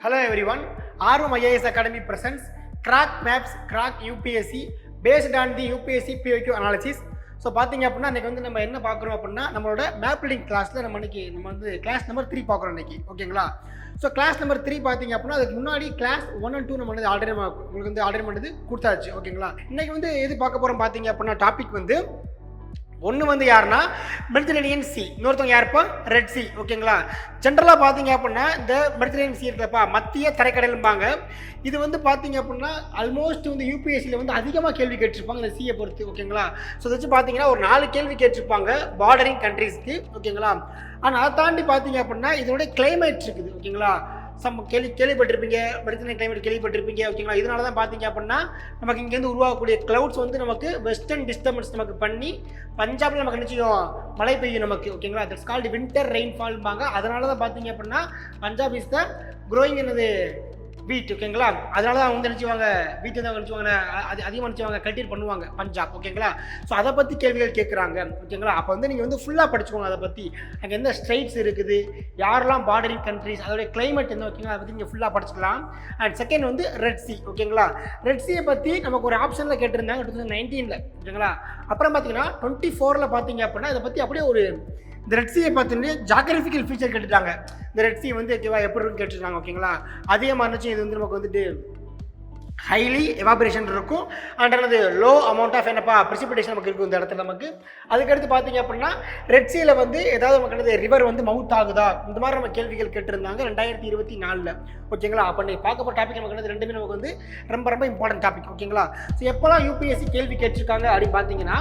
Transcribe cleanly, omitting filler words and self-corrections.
Hello everyone, Arvam IAS Academy presents Crack Maps, Crack UPSC based on the UPSC POQ analysis. So பார்த்தீங்க அப்படின்னா இன்றைக்கி வந்து நம்ம என்ன பார்க்குறோம் அப்படின்னா நம்மளோட மேப் ரீடிங் கிளாஸில் நம்ம வந்து கிளாஸ் நம்பர் 3 பார்க்குறோம் இன்றைக்கி. ஓகேங்களா? ஸோ கிளாஸ் நம்பர் 3 பார்த்தீங்க அப்படின்னா அதுக்கு முன்னாடி கிளாஸ் 1 and 2 நம்ம வந்து உங்களுக்கு வந்து ஆல்ரெடி பண்ணது கொடுத்தாச்சு. ஓகேங்களா? இன்றைக்கி வந்து எது பார்க்க போகிறோம் பார்த்தீங்க அப்படின்னா டாபிக் வந்து ஒன்று வந்து யாருன்னா மெடிட்டரேனியன் சி, இன்னொருத்தவங்க யாருப்பா ரெட் சி. ஓகேங்களா? ஜென்ரலாக பார்த்தீங்க அப்படின்னா இந்த மெடிட்டரேனியன் சி இருக்கிறப்பா மத்திய தரைக்கடலும்பாங்க. இது வந்து பார்த்தீங்க அப்படின்னா ஆல்மோஸ்ட் வந்து யூபிஎஸ்சியில் வந்து அதிகமாக கேள்வி கேட்டிருப்பாங்க இந்த சியை பொறுத்து. ஓகேங்களா? ஸோ இதை வச்சு பார்த்தீங்கன்னா ஒரு 4 கேள்வி கேட்டிருப்பாங்க பார்டரிங் கண்ட்ரீஸ்க்கு. ஓகேங்களா? ஆனால் அதை தாண்டி பார்த்தீங்க அப்படின்னா இதோடைய கிளைமேட் இருக்குது. ஓகேங்களா? கேள்விப்பட்டிருப்பீங்க, மெடிட்டரேனியன் கிளைமேட் கேள்விப்பட்டிருப்பீங்க. ஓகேங்களா? இதனால தான் பார்த்தீங்க அப்படின்னா நமக்கு இங்கேருந்து உருவாகக்கூடிய கிளவுட்ஸ் வந்து நமக்கு வெஸ்டர்ன் டிஸ்டர்பன்ஸ் நமக்கு பண்ணி பஞ்சாபில் நமக்கு என்ன செய்யும், மழை பெய்யும் நமக்கு. ஓகேங்களா? தட்ஸ் கால்டு வின்டர் ரெயின்ஃபால்பாங்க. அதனால தான் பார்த்தீங்க அப்படின்னா பஞ்சாப் இஸ் த க்ரோயிங் என்னது வீட். ஓகேங்களா? அதனால தான் அவங்க நினச்சிவாங்க வீட்டு தான் நினச்சிவாங்க அது அதிகமாக நினச்சிவாங்க கல்டிவேட் பண்ணுவாங்க பஞ்சாப். ஓகேங்களா? ஸோ அதை பற்றி கேள்விகள் கேட்குறாங்க. ஓகேங்களா? அப்போ வந்து நீங்கள் வந்து ஃபுல்லாக படிச்சுக்கோங்க அதை பற்றி. அங்கே எந்த ஸ்ட்ரைட்ஸ் இருக்குது, யாரெல்லாம் பார்டரிங் கண்ட்ரிஸ், அதோடைய கிளைமேட் என்ன. ஓகேங்களா? அதை பற்றி நீங்கள் ஃபுல்லாக படிச்சுக்கலாம். அண்ட் செகண்ட் வந்து ரெட் சி. ஓகேங்களா? ரெட் சியை பற்றி நமக்கு ஒரு ஆப்ஷனில் கேட்டிருந்தாங்க 2019. ஓகேங்களா? அப்புறம் பார்த்தீங்கன்னா 24 பார்த்தீங்க அப்படின்னா இதை பற்றி அப்படியே ஒரு இந்த ரெட் சியை பார்த்துட்டு ஜாகிரபிக்கல் ஃபீச்சர் கேட்டுட்டாங்க. இந்த ரெட் சி வந்து ஓகேவா எப்படி இருக்குன்னு கேட்டுருக்காங்க. ஓகேங்களா? அதே மாதிரி இது வந்து நமக்கு வந்துட்டு ஹைலி எவாபரேஷன் இருக்கும் அண்ட் அல்லது லோ அமௌண்ட் ஆஃப் என்னப்பா ப்ரெசிபிடேஷன் நமக்கு இருக்கும் இந்த இடத்துல நமக்கு. அதுக்கடுத்து பார்த்தீங்க அப்படின்னா ரெட் சீல வந்து ஏதாவது நமக்கு என்னது ரிவர் வந்து மவுத் ஆகுதா, இந்த மாதிரி நம்ம கேள்விகள் கேட்டிருந்தாங்க 2024. ஓகேங்களா? அப்போ நீ பார்க்க போகிற டாபிக் நமக்கு என்னது ரெண்டுமே நமக்கு வந்து ரொம்ப ரொம்ப இம்பார்ட்டன்ட் டாபிக். ஓகேங்களா? ஸோ எப்போலாம் யூபிஎஸ்சி கேள்வி கேட்டிருக்காங்க அப்படின்னு பார்த்தீங்கன்னா